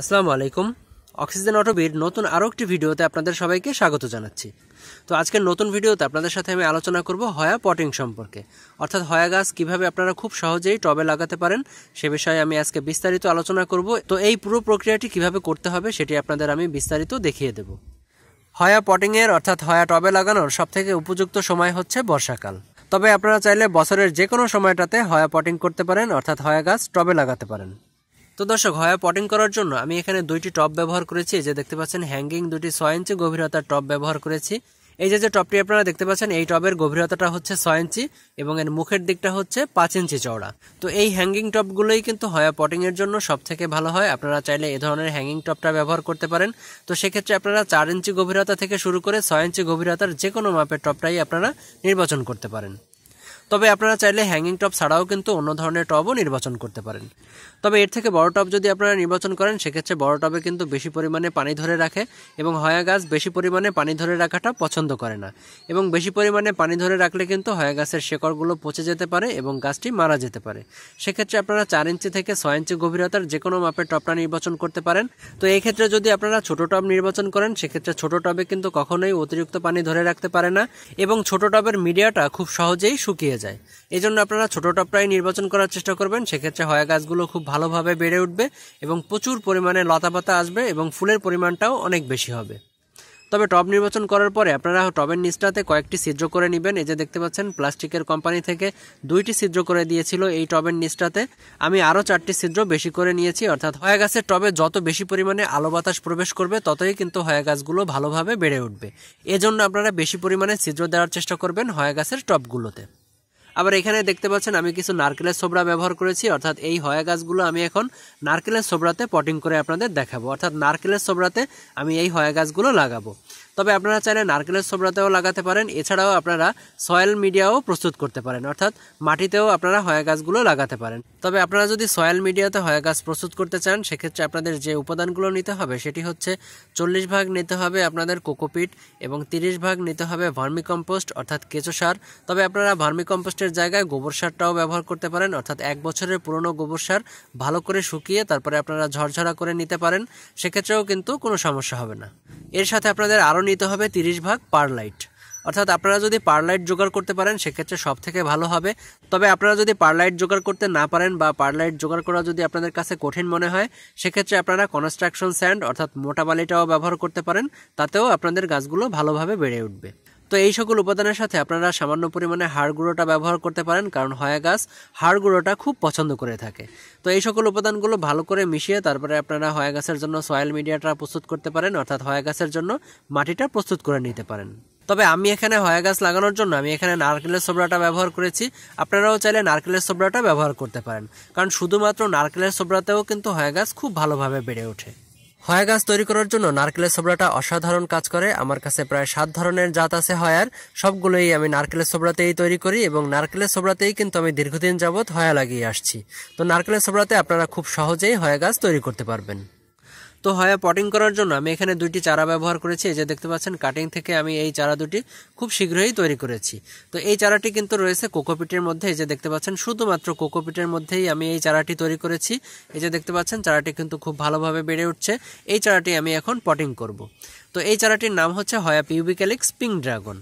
আসসালামু আলাইকুম। অক্সিজেন অটোবির নতুন আরও একটি ভিডিওতে আপনাদের সবাইকে স্বাগত জানাচ্ছি। তো আজকের নতুন ভিডিওতে আপনাদের সাথে আমি আলোচনা করব হয়া পটিং সম্পর্কে, অর্থাৎ হয়া গাছ কিভাবে আপনারা খুব সহজেই টবে লাগাতে পারেন সে বিষয়ে আমি আজকে বিস্তারিত আলোচনা করব। তো এই পুরো প্রক্রিয়াটি কিভাবে করতে হবে সেটি আপনাদের আমি বিস্তারিত দেখিয়ে দেব। হয়া পটিংয়ের অর্থাৎ হয়া টবে লাগানোর সবথেকে উপযুক্ত সময় হচ্ছে বর্ষাকাল। তবে আপনারা চাইলে বছরের যে কোনো সময়টাতে হয়া পটিং করতে পারেন, অর্থাৎ হয়া গাছ টবে লাগাতে পারেন। তো দর্শক, হয়া পটিং করার জন্য আমি এখানে দুইটি টব ব্যবহার করেছি। যে দেখতে পাচ্ছেন হ্যাঙ্গিং দুটি 6 ইঞ্চি গভীরতার টব ব্যবহার করেছি। এই যে টবটি আপনারা দেখতে পাচ্ছেন, এই টবের গভীরতাটা হচ্ছে 6 ইঞ্চি এবং এর মুখের দিকটা হচ্ছে 5 ইঞ্চি চওড়া। তো এই হ্যাঙ্গিং টবগুলোই কিন্তু হয়া পটিং এর জন্য সব থেকে ভালো হয়। আপনারা চাইলে এ ধরনের হ্যাঙ্গিং টবটা ব্যবহার করতে পারেন। তো সেক্ষেত্রে আপনারা 4 ইঞ্চি গভীরতা থেকে শুরু করে 6 ইঞ্চি গভীরতার যে কোনো মাপের টবটাই আপনারা নির্বাচন করতে পারেন। তবে আপনারা চাইলে হ্যাঙ্গিং টব ছাড়াও কিন্তু অন্য ধরনের টবও নির্বাচন করতে পারেন। তবে এর থেকে বড় টব যদি আপনারা নির্বাচন করেন সেক্ষেত্রে বড় টবে কিন্তু বেশি পরিমাণে পানি ধরে রাখে এবং হয়া গাছ বেশি পরিমাণে পানি ধরে রাখাটা পছন্দ করে না। এবং বেশি পরিমাণে পানি ধরে রাখলে কিন্তু হয়া গাছের শেকড়গুলো পচে যেতে পারে এবং গাছটি মারা যেতে পারে। সেক্ষেত্রে আপনারা 4 ইঞ্চি থেকে 6 ইঞ্চি গভীরতার যে কোনো মাপের টবটা নির্বাচন করতে পারেন। তো এই ক্ষেত্রে যদি আপনারা ছোট টব নির্বাচন করেন সেক্ষেত্রে ছোট টবে কিন্তু কখনোই অতিরিক্ত পানি ধরে রাখতে পারে না এবং ছোট টবের মিডিয়াটা খুব সহজেই শুকিয়ে যায়। এই জন্য আপনারা ছোট টবটাই নির্বাচন করার চেষ্টা করবেন। সেক্ষেত্রে হয়া গাছগুলো খুব ভালোভাবে বেড়ে উঠবে এবং প্রচুর পরিমাণে লতাপাতা আসবে এবং ফুলের পরিমাণটাও অনেক বেশি হবে। তবে টব নির্বাচন করার পরে আপনারা টবের নিচটাতে কয়েকটি ছিদ্র করে নেবেন। এই যে দেখতে পাচ্ছেন প্লাস্টিকের কোম্পানি থেকে 2টি ছিদ্র করে দিয়েছিল এই টবের নিচটাতে। আমি আরও 4টি ছিদ্র বেশি করে নিয়েছি, অর্থাৎ হয়া গাছের টবে যত বেশি পরিমাণে আলো বাতাস প্রবেশ করবে ততই কিন্তু হয়া গাছগুলো ভালোভাবে বেড়ে উঠবে। এজন্য আপনারা বেশি পরিমাণে ছিদ্র দেওয়ার চেষ্টা করবেন হয়া গাছের টবগুলোতে। আবার এখানে দেখতে পাচ্ছেন আমি কিছু নারকেলের ছোবড়া ব্যবহার করেছি, অর্থাৎ এই হয়া গাছগুলো আমি এখন নারকেলের ছোবড়াতে পটিং করে আপনাদের দেখাবো, অর্থাৎ নারকেলের ছোবড়াতে আমি এই হয়া গাছগুলো লাগাবো। তবে আপনারা চাইলে নারকেলের ছোবড়াতেও লাগাতে পারেন। এছাড়াও আপনারা সয়েল মিডিয়াও প্রস্তুত করতে পারেন, অর্থাৎ মাটিতেও আপনারা হয়া গাছগুলো লাগাতে পারেন। তবে আপনারা যদি সয়েল মিডিয়াতে হয়া গাছ প্রস্তুত করতে চান সেক্ষেত্রে আপনাদের যে উপাদানগুলো নিতে হবে সেটি হচ্ছে 40 ভাগ নিতে হবে আপনাদের কোকোপিট এবং 30 ভাগ নিতে হবে ভার্মিকম্পোস্ট অর্থাৎ কেঁচো সার। তবে আপনারা ভার্মিকম্পোস্টের জায়গায় গোবর সারটাও ব্যবহার করতে পারেন, অর্থাৎ 1 বছরের পুরনো গোবর সার ভালো করে শুকিয়ে তারপরে আপনারা ঝরঝরা করে নিতে পারেন। সেক্ষেত্রেও কিন্তু কোনো সমস্যা হবে না। এর সাথে আপনাদের আরও নিতে হবে 30 ভাগ পারলাইট, অর্থাৎ আপনারা যদি পারলাইট জোগাড় করতে পারেন সেক্ষেত্রে সব থেকে ভালো হবে। তবে আপনারা যদি পারলাইট জোগাড় করতে না পারেন বা পারলাইট জোগাড় করা যদি আপনাদের কাছে কঠিন মনে হয় সেক্ষেত্রে আপনারা কনস্ট্রাকশন স্যান্ড অর্থাৎ মোটা বালিটাও ব্যবহার করতে পারেন, তাতেও আপনাদের গাছগুলো ভালোভাবে বেড়ে উঠবে। তো এই সকল উপাদানের সাথে আপনারা সামান্য পরিমাণে হাড় গুঁড়োটা ব্যবহার করতে পারেন, কারণ হয়া গাছ হাড় গুঁড়োটা খুব পছন্দ করে থাকে। তো এই সকল উপাদানগুলো ভালো করে মিশিয়ে তারপরে আপনারা হয়া গাছের জন্য সয়েল মিডিয়াটা প্রস্তুত করতে পারেন, অর্থাৎ হয়া গাছের জন্য মাটিটা প্রস্তুত করে নিতে পারেন। তবে আমি এখানে হয়া গাছ লাগানোর জন্য আমি এখানে নারকেলের ছোবড়াটা ব্যবহার করেছি। আপনারাও চাইলে নারকেলের ছোবড়াটা ব্যবহার করতে পারেন, কারণ শুধুমাত্র নারকেলের ছোবড়াতেও কিন্তু হয়া গাছ খুব ভালোভাবে বেড়ে ওঠে। হয়া গাছ তৈরি করার জন্য নারকেলের ছোবড়াটা অসাধারণ কাজ করে। আমার কাছে প্রায় 7 ধরনের জাত আছে হয়ার, সবগুলোই আমি নারকেলের ছোবড়াতেই তৈরি করি এবং নারকেলের ছোবড়াতেই কিন্তু আমি দীর্ঘদিন যাবৎ হয়া লাগিয়ে আসছি। তো নারকেলের ছোবড়াতে আপনারা খুব সহজেই হয়া গাছ তৈরি করতে পারবেন। তো হয়া পটিং করার জন্য আমি এখানে 2টি চারা ব্যবহার করেছি। এই যে দেখতে পাচ্ছেন কাটিং থেকে আমি এই চারা দুটি খুব শীঘ্রই তৈরি করেছি। তো এই চারাটি কিন্তু রয়েছে কোকোপিটের মধ্যে। এই যে দেখতে পাচ্ছেন শুধুমাত্র কোকোপিটের মধ্যেই আমি এই চারাটি তৈরি করেছি। এই যে দেখতে পাচ্ছেন চারাটি কিন্তু খুব ভালোভাবে বেড়ে উঠছে। এই চারাটি আমি এখন পটিং করব। তো এই চারাটির নাম হচ্ছে হয়া পিউবিক্যালিক্স পিঙ্ক ড্রাগন।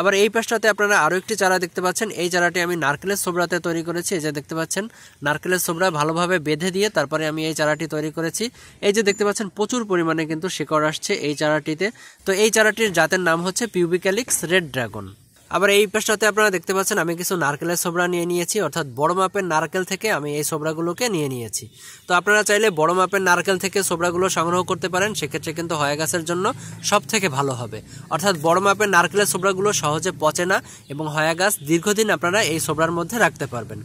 আবার এই পাশটাতে আপনারা আরও একটি চারা দেখতে পাচ্ছেন। এই চারাটি আমি নারকেলের ছোবড়াতে তৈরি করেছি। এই যে দেখতে পাচ্ছেন নারকেলের ছোবড়া ভালোভাবে বেঁধে দিয়ে তারপরে আমি এই চারাটি তৈরি করেছি। এই যে দেখতে পাচ্ছেন প্রচুর পরিমাণে কিন্তু শিকড় আসছে এই চারাটিতে। তো এই চারাটির জাতের নাম হচ্ছে পিউবিক্যালিক্স রেড ড্রাগন। আবার এই পাশটাতে আপনারা দেখতে পাচ্ছেন আমি কিছু নারকেলের ছোবড়া নিয়ে নিয়েছি, অর্থাৎ বড় মাপের নারকেল থেকে আমি এই ছোবড়াগুলোকে নিয়ে নিয়েছি। তো আপনারা চাইলে বড় মাপের নারকেল থেকে ছোবড়াগুলো সংগ্রহ করতে পারেন, সেক্ষেত্রে কিন্তু হয়া গাছের জন্য সব থেকে ভালো হবে। অর্থাৎ বড় মাপের নারকেলের ছোবড়াগুলো সহজে পচে না এবং হয়া গাছ দীর্ঘদিন আপনারা এই ছোবড়ার মধ্যে রাখতে পারবেন।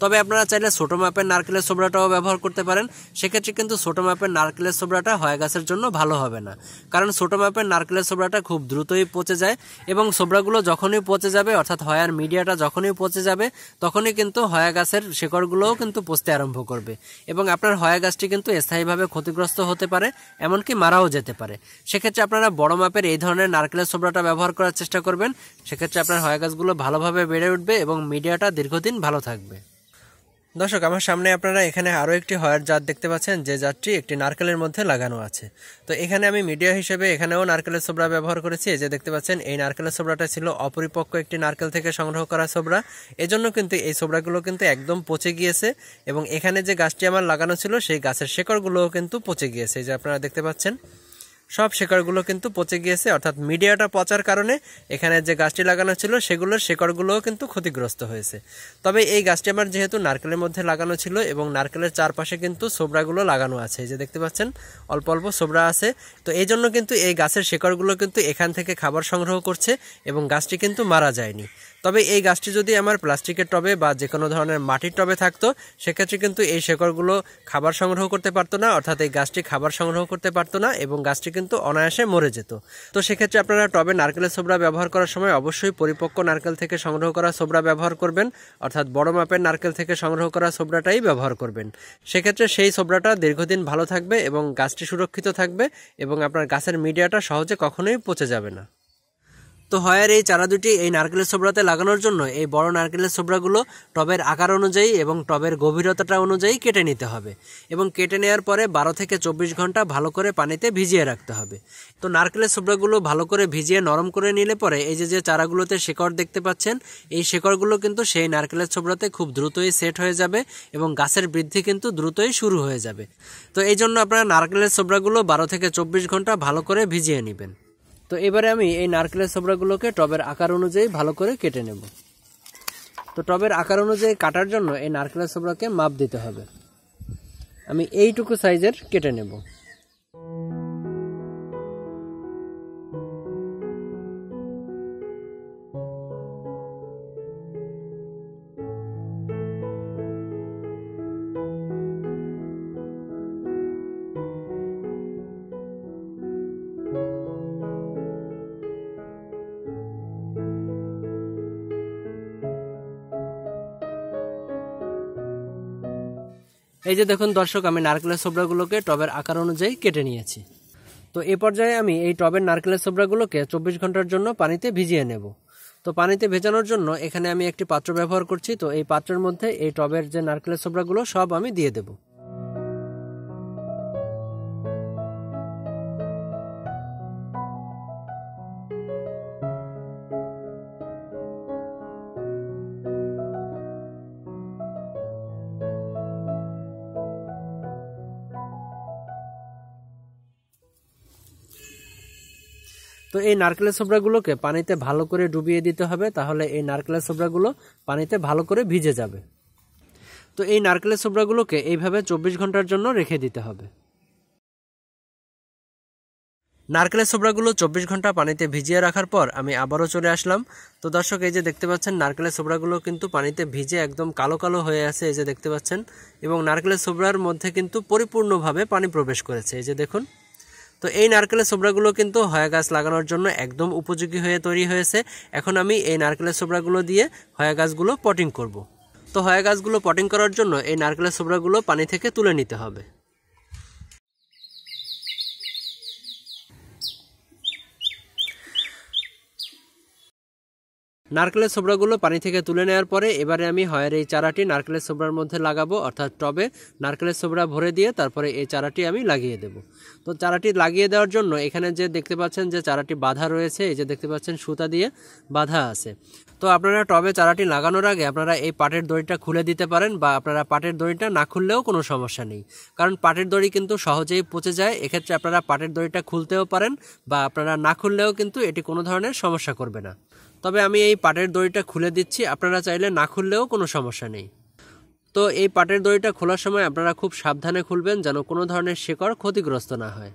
তবে আপনারা চাইলে ছোট মাপের নারকেলের ছোবড়াটাও ব্যবহার করতে পারেন, সেক্ষেত্রে কিন্তু ছোট মাপের নারকেলের ছোবড়াটা হয়া গাছের জন্য ভালো হবে না, কারণ ছোট মাপের নারকেলের ছোবড়াটা খুব দ্রুতই পচে যায় এবং ছোবড়াগুলো যখনই পচে যাবে অর্থাৎ হয়ার মিডিয়াটা যখনই পচে যাবে তখনই কিন্তু হয়া গাছের শেকড়গুলোও কিন্তু পচতে আরম্ভ করবে এবং আপনার হয়া গাছটি কিন্তু স্থায়ীভাবে ক্ষতিগ্রস্ত হতে পারে, এমনকি মারাও যেতে পারে। সেক্ষেত্রে আপনারা বড় মাপের এই ধরনের নারকেলের ছোবড়াটা ব্যবহার করার চেষ্টা করবেন, সেক্ষেত্রে আপনার হয়া গাছগুলো ভালোভাবে বেড়ে উঠবে এবং মিডিয়াটা দীর্ঘদিন ভালো থাকবে। দর্শক, আমার সামনে আপনারা এখানে আরও একটি হয়ার জাত দেখতে পাচ্ছেন, যে জাতটি একটি নারকেলের মধ্যে লাগানো আছে। তো এখানে আমি মিডিয়া হিসেবে এখানেও নারকেলের ছোবড়া ব্যবহার করেছি। এই যে দেখতে পাচ্ছেন, এই নারকেলের ছোবড়াটা ছিল অপরিপক্ক একটি নারকেল থেকে সংগ্রহ করা ছোবড়া। এজন্য কিন্তু এই ছোবড়াগুলো কিন্তু একদম পচে গিয়েছে, এবং এখানে যে গাছটি আমার লাগানো ছিল সেই গাছের শেকড়গুলোও কিন্তু পচে গিয়েছে। এই যে আপনারা দেখতে পাচ্ছেন, সব শেকড়গুলো কিন্তু পচে গিয়েছে, অর্থাৎ মিডিয়াটা পচার কারণে এখানে যে গাছটি লাগানো ছিল সেগুলোর শেকড়গুলোও কিন্তু ক্ষতিগ্রস্ত হয়েছে। তবে এই গাছটি আমার যেহেতু নারকেলের মধ্যে লাগানো ছিল এবং নারকেলের চারপাশে কিন্তু ছোবড়াগুলো লাগানো আছে, এই যে দেখতে পাচ্ছেন অল্প অল্প ছোবড়া আছে, তো এই জন্য কিন্তু এই গাছের শেকড়গুলো কিন্তু এখান থেকে খাবার সংগ্রহ করছে এবং গাছটি কিন্তু মারা যায়নি। তবে এই গাছটি যদি আমার প্লাস্টিকের টবে বা যে কোনো ধরনের মাটির টবে থাকতো, সেক্ষেত্রে কিন্তু এই শেকড়গুলো খাবার সংগ্রহ করতে পারতো না, অর্থাৎ এই গাছটি খাবার সংগ্রহ করতে পারতো না এবং গাছটি কিন্তু অনায়াসে মরে যেত। তো সেক্ষেত্রে আপনারা টবে নারকেলের ছোবড়া ব্যবহার করার সময় অবশ্যই পরিপক্ক নারকেল থেকে সংগ্রহ করা ছোবড়া ব্যবহার করবেন, অর্থাৎ বড় মাপের নারকেল থেকে সংগ্রহ করা ছোবড়াটাই ব্যবহার করবেন। সেক্ষেত্রে সেই ছোবড়াটা দীর্ঘদিন ভালো থাকবে এবং গাছটি সুরক্ষিত থাকবে এবং আপনার গাছের মিডিয়াটা সহজে কখনোই পচে যাবে না। তো হয়ার এই চারা দুটি এই নারকেলের ছোবড়াতে লাগানোর জন্য এই বড় নারকেলের ছোবড়াগুলো টবের আকার অনুযায়ী এবং টবের গভীরতাটা অনুযায়ী কেটে নিতে হবে, এবং কেটে নেওয়ার পরে 12 থেকে 24 ঘন্টা ভালো করে পানিতে ভিজিয়ে রাখতে হবে। তো নারকেলের ছোবড়াগুলো ভালো করে ভিজিয়ে নরম করে নিলে পরে এই যে চারাগুলোতে শেকড় দেখতে পাচ্ছেন, এই শেকড়গুলো কিন্তু সেই নারকেলের ছোবড়াতে খুব দ্রুতই সেট হয়ে যাবে এবং গাছের বৃদ্ধি কিন্তু দ্রুতই শুরু হয়ে যাবে। তো এই জন্য আপনারা নারকেলের ছোবড়াগুলো 12 থেকে 24 ঘন্টা ভালো করে ভিজিয়ে নেবেন। তো এবারে আমি এই নারকেলের ছোবড়াগুলোকে টবের আকার অনুযায়ী ভালো করে কেটে নেব। তো টবের আকার অনুযায়ী কাটার জন্য এই নারকেলের ছোবড়াকে মাপ দিতে হবে। আমি এইটুকু সাইজের কেটে নেব। এই যে দেখুন দর্শক, আমি নারকেলের ছোবড়াগুলোকে টবের আকার অনুযায়ী কেটে নিয়েছি। তো এই পর্যায়ে আমি এই টবের নারকেলের ছোবড়াগুলোকে 24 ঘন্টার জন্য পানিতে ভিজিয়ে নেব। তো পানিতে ভেজানোর জন্য এখানে আমি একটি পাত্র ব্যবহার করছি। তো এই পাত্রের মধ্যে এই টবের যে নারকেলের ছোবড়াগুলো সব আমি দিয়ে দেব। তো এই নারকেলের ছোবড়াগুলোকে পানিতে ভালো করে ডুবিয়ে দিতে হবে, তাহলে এই নারকেলের ছোবড়াগুলো পানিতে ভালো করে ভিজে যাবে। তো এই নারকেলের ছোবড়াগুলোকে এইভাবে 24 ঘন্টার জন্য রেখে দিতে হবে। নারকেলের ছোবড়াগুলো 24 ঘন্টা পানিতে ভিজিয়ে রাখার পর আমি আবারও চলে আসলাম। তো দর্শক, এই যে দেখতে পাচ্ছেন নারকেলের ছোবড়াগুলো কিন্তু পানিতে ভিজে একদম কালো কালো হয়ে আছে, এই যে দেখতে পাচ্ছেন, এবং নারকেলের ছোবড়ার মধ্যে কিন্তু পরিপূর্ণভাবে পানি প্রবেশ করেছে, এই যে দেখুন। তো এই নারকেলের ছোবড়াগুলো কিন্তু হয়া গাছ লাগানোর জন্য একদম উপযোগী হয়ে তৈরি হয়েছে। এখন আমি এই নারকেলের ছোবড়াগুলো দিয়ে হয়া গাছগুলো পটিং করব। তো হয়া গাছগুলো পটিং করার জন্য এই নারকেলের ছোবড়াগুলো পানি থেকে তুলে নিতে হবে। নারকেলের ছোবড়াগুলো পানি থেকে তুলে নেওয়ার পরে এবারে আমি হয়ার এই চারাটি নারকেলের ছোবড়ার মধ্যে লাগাবো, অর্থাৎ টবে নারকেলের ছোবড়া ভরে দিয়ে তারপরে এই চারাটি আমি লাগিয়ে দেব। তো চারাটি লাগিয়ে দেওয়ার জন্য এখানে যে দেখতে পাচ্ছেন যে চারাটি বাঁধা রয়েছে, এই যে দেখতে পাচ্ছেন সুতা দিয়ে বাঁধা আছে। তো আপনারা টবে চারাটি লাগানোর আগে আপনারা এই পাটের দড়িটা খুলে দিতে পারেন, বা আপনারা পাটের দড়িটা না খুললেও কোনো সমস্যা নেই, কারণ পাটের দড়ি কিন্তু সহজেই পচে যায়। এক্ষেত্রে আপনারা পাটের দড়িটা খুলতেও পারেন, বা আপনারা না খুললেও কিন্তু এটি কোনো ধরনের সমস্যা করবে না। তবে আমি এই পাটের দড়িটা খুলে দিচ্ছি, আপনারা চাইলে না খুললেও কোনো সমস্যা নেই। তো এই পাটের দড়িটা খোলার সময় আপনারা খুব সাবধানে খুলবেন, যেন কোনো ধরনের শেকড় ক্ষতিগ্রস্ত না হয়।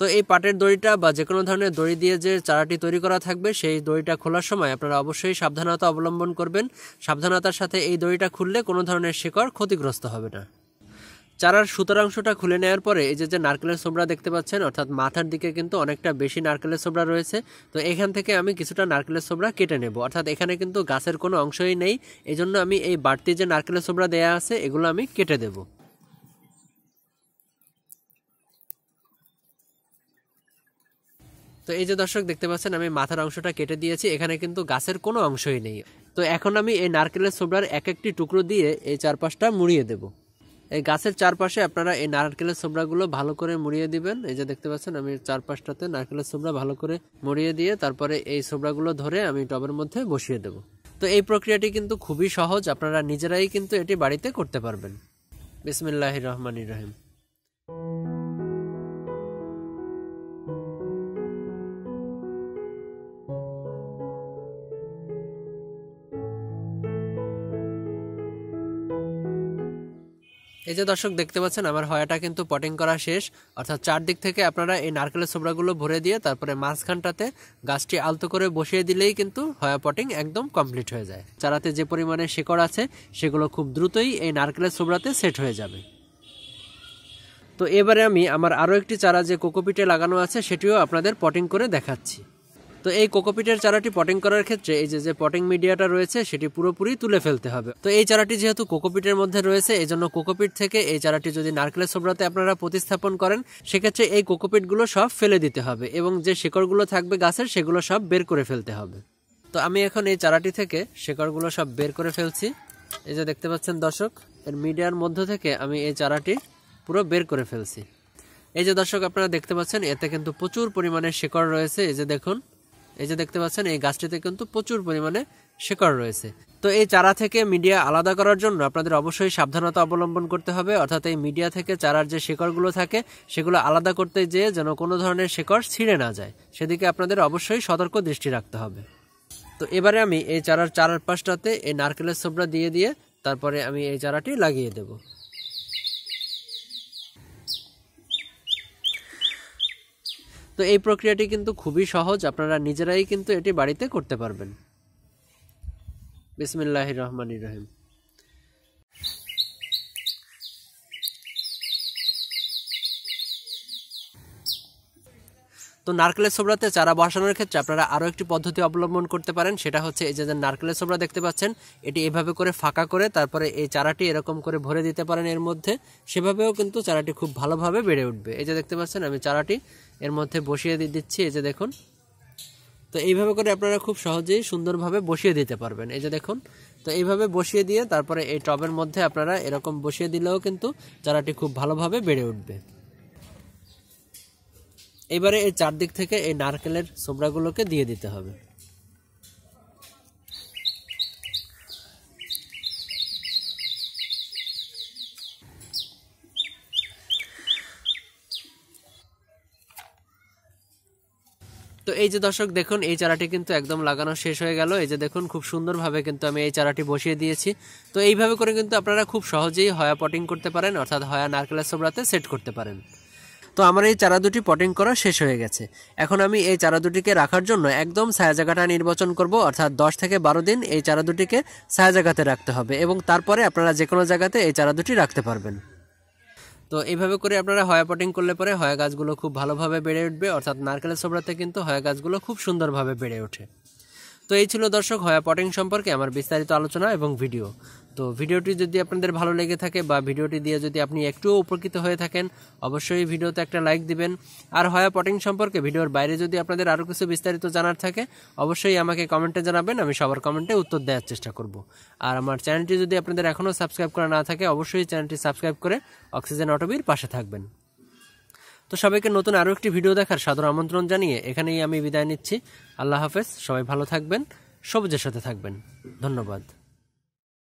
তো এই পাটের দড়িটা বা যে কোনো ধরনের দড়ি দিয়ে যে চারাটি তৈরি করা থাকবে, সেই দড়িটা খোলার সময় আপনারা অবশ্যই সাবধানতা অবলম্বন করবেন। সাবধানতার সাথে এই দড়িটা খুললে কোনো ধরনের শেকড় ক্ষতিগ্রস্ত হবে না। চারার সুতরাংশটা খুলে নেওয়ার পরে এই যে নারকেলের ছোবড়া দেখতে পাচ্ছেন, অর্থাৎ মাথার দিকে কিন্তু অনেকটা বেশি নারকেলের ছোবড়া রয়েছে। তো এখান থেকে আমি কিছুটা নারকেলের ছোবড়া কেটে নেব, অর্থাৎ এখানে কিন্তু গাছের কোনো অংশই নেই, এই জন্য আমি এই বাড়তি যে নারকেলের ছোবড়া দেয়া আছে এগুলো আমি কেটে দেব। তো তো এই যে দর্শক দেখতে পাচ্ছেন আমি মাথার অংশটা কেটে দিয়েছি, এখানে কিন্তু গাছের কোনো অংশই নেই। তো এখন আমি এই নারকেলের ছোবড়ার এক একটি টুকরো দিয়ে এই চারপাশটা মুড়িয়ে দেব। এই গাছের চারপাশে আপনারা এই নারকেলের ছোবড়াগুলো ভালো করে মুড়িয়ে দিবেন। এই যে দেখতে পাচ্ছেন আমি চারপাশটাতে নারকেলের ছোবড়া ভালো করে মুড়িয়ে দিয়ে তারপরে এই ছোবড়াগুলো ধরে আমি টবের মধ্যে বসিয়ে দেব। তো এই প্রক্রিয়াটি কিন্তু খুবই সহজ, আপনারা নিজেরাই কিন্তু এটি বাড়িতে করতে পারবেন। বিসমিল্লাহির রহমানির রহিম। এই যে দর্শক দেখতে পাচ্ছেন আমার হয়াটা কিন্তু পটিং করা শেষ, অর্থাৎ চারদিক থেকে আপনারা এই নারকেলের ছোবড়াগুলো ভরে দিয়ে তারপরে মাঝখানটাতে গাছটি আলতো করে বসিয়ে দিলেই কিন্তু হয়া পটিং একদম কমপ্লিট হয়ে যায়। চারাতে যে পরিমাণে শিকড় আছে সেগুলো খুব দ্রুতই এই নারকেলের ছোবড়াতে সেট হয়ে যাবে। তো এবারে আমি আমার আরও একটি চারা যে কোকোপিটে লাগানো আছে সেটিও আপনাদের পটিং করে দেখাচ্ছি। তো এই কোকোপিটের চারাটি পটিং করার ক্ষেত্রে এই যে পটিং মিডিয়াটা রয়েছে সেটি পুরোপুরি তুলে ফেলতে হবে। তো এই চারাটি যেহেতু কোকোপিটের মধ্যে রয়েছে এই জন্য কোকোপিট থেকে এই চারাটি যদি নারকেলের ছোবড়াতে আপনারা প্রতিস্থাপন করেন সেক্ষেত্রে এই কোকোপিটগুলো সব ফেলে দিতে হবে এবং যে শিকড়গুলো থাকবে গাছের সেগুলো সব বের করে ফেলতে হবে। তো আমি এখন এই চারাটি থেকে শিকড়গুলো সব বের করে ফেলছি। এই যে দেখতে পাচ্ছেন দর্শক এর মিডিয়ার মধ্য থেকে আমি এই চারাটি পুরো বের করে ফেলছি। এই যে দর্শক আপনারা দেখতে পাচ্ছেন এতে কিন্তু প্রচুর পরিমাণে শিকড় রয়েছে। এই যে দেখুন, এই যে দেখতে পাচ্ছেন এই গাছটিতে কিন্তু প্রচুর পরিমাণে শিকড় রয়েছে। তো এই চারা থেকে মিডিয়া আলাদা করার জন্য আপনাদের অবশ্যই সাবধানতা অবলম্বন করতে হবে, অর্থাৎ এই মিডিয়া থেকে চারার যে শিকড়গুলো থাকে সেগুলো আলাদা করতে যেয়ে যেন কোনো ধরনের শিকড় ছিঁড়ে না যায় সেদিকে আপনাদের অবশ্যই সতর্ক দৃষ্টি রাখতে হবে। তো এবারে আমি এই চারার চারপাশটাতে এই নারকেলের ছোবড়া দিয়ে দিয়ে তারপরে আমি এই চারাটি লাগিয়ে দেব। তো এই প্রক্রিয়াটি কিন্তু খুবই সহজ, আপনারা নিজেরাই কিন্তু এটি বাড়িতে করতে পারবেন। বিসমিল্লাহির রহমানির রহিম। তো নারকেলের ছোবড়াতে চারা বসানোর ক্ষেত্রে আপনারা আরও একটি পদ্ধতি অবলম্বন করতে পারেন, সেটা হচ্ছে এই যে নারকেলের ছোবড়া দেখতে পাচ্ছেন এটি এভাবে করে ফাঁকা করে তারপরে এই চারাটি এরকম করে ভরে দিতে পারেন এর মধ্যে, সেভাবেও কিন্তু চারাটি খুব ভালোভাবে বেড়ে উঠবে। এই যে দেখতে পাচ্ছেন আমি চারাটি এর মধ্যে বসিয়ে দিচ্ছি, এই যে দেখুন। তো এইভাবে করে আপনারা খুব সহজেই সুন্দরভাবে বসিয়ে দিতে পারবেন। এই যে দেখুন, তো এইভাবে বসিয়ে দিয়ে তারপরে এই টবের মধ্যে আপনারা এরকম বসিয়ে দিলেও কিন্তু চারাটি খুব ভালোভাবে বেড়ে উঠবে। এবারে এই চারদিক থেকে এই নারকেলের ছোবড়াগুলোকে দিয়ে দিতে হবে। তো এই যে দর্শক দেখুন এই চারাটি কিন্তু একদম লাগানো শেষ হয়ে গেল। এই যে দেখুন খুব সুন্দরভাবে কিন্তু আমি এই চারাটি বসিয়ে দিয়েছি। তো এইভাবে করে কিন্তু আপনারা খুব সহজেই হয়া পটিং করতে পারেন, অর্থাৎ হয়া নারকেলের ছোবড়াতে সেট করতে পারেন। তো আমার এই চারা দুটি পটিং করা শেষ হয়ে গেছে। এখন আমি এই চারা দুটিকে রাখার জন্য একদম ছায়া জায়গাটা নির্বাচন করব, অর্থাৎ 10 থেকে 12 দিন এই চারা দুটিকে ছায়া জায়গাতে রাখতে হবে এবং তারপরে আপনারা যে কোনো জায়গাতে এই চারা দুটি রাখতে পারবেন। তো এইভাবে করে আপনারা হয়া পটিং করলে পরে হয়া গাছগুলো খুব ভালোভাবে বেড়ে উঠবে, অর্থাৎ নারকেলের ছোবড়াতে কিন্তু হয়া গাছগুলো খুব সুন্দরভাবে বেড়ে ওঠে। তো এই ছিল দর্শক হয়া পটিং সম্পর্কে আমার বিস্তারিত আলোচনা এবং ভিডিও। তো ভিডিওটি যদি আপনাদের ভালো লেগে থাকে বা ভিডিওটি দিয়ে যদি আপনি একটুও উপকৃত হয়ে থাকেন অবশ্যই ভিডিওতে একটা লাইক দিবেন। আর হয়া পটিং সম্পর্কে ভিডিওর বাইরে যদি আপনাদের আরও কিছু বিস্তারিত জানার থাকে অবশ্যই আমাকে কমেন্টে জানাবেন, আমি সবার কমেন্টে উত্তর দেওয়ার চেষ্টা করব। আর আমার চ্যানেলটি যদি আপনাদের এখনও সাবস্ক্রাইব করা না থাকে অবশ্যই চ্যানেলটি সাবস্ক্রাইব করে অক্সিজেন অটোবির পাশে থাকবেন। তো সবাইকে নতুন আরও একটি ভিডিও দেখার সাদর আমন্ত্রণ জানিয়ে এখানেই আমি বিদায় নিচ্ছি। আল্লাহ হাফেজ, সবাই ভালো থাকবেন, সবুজের সাথে থাকবেন। ধন্যবাদ।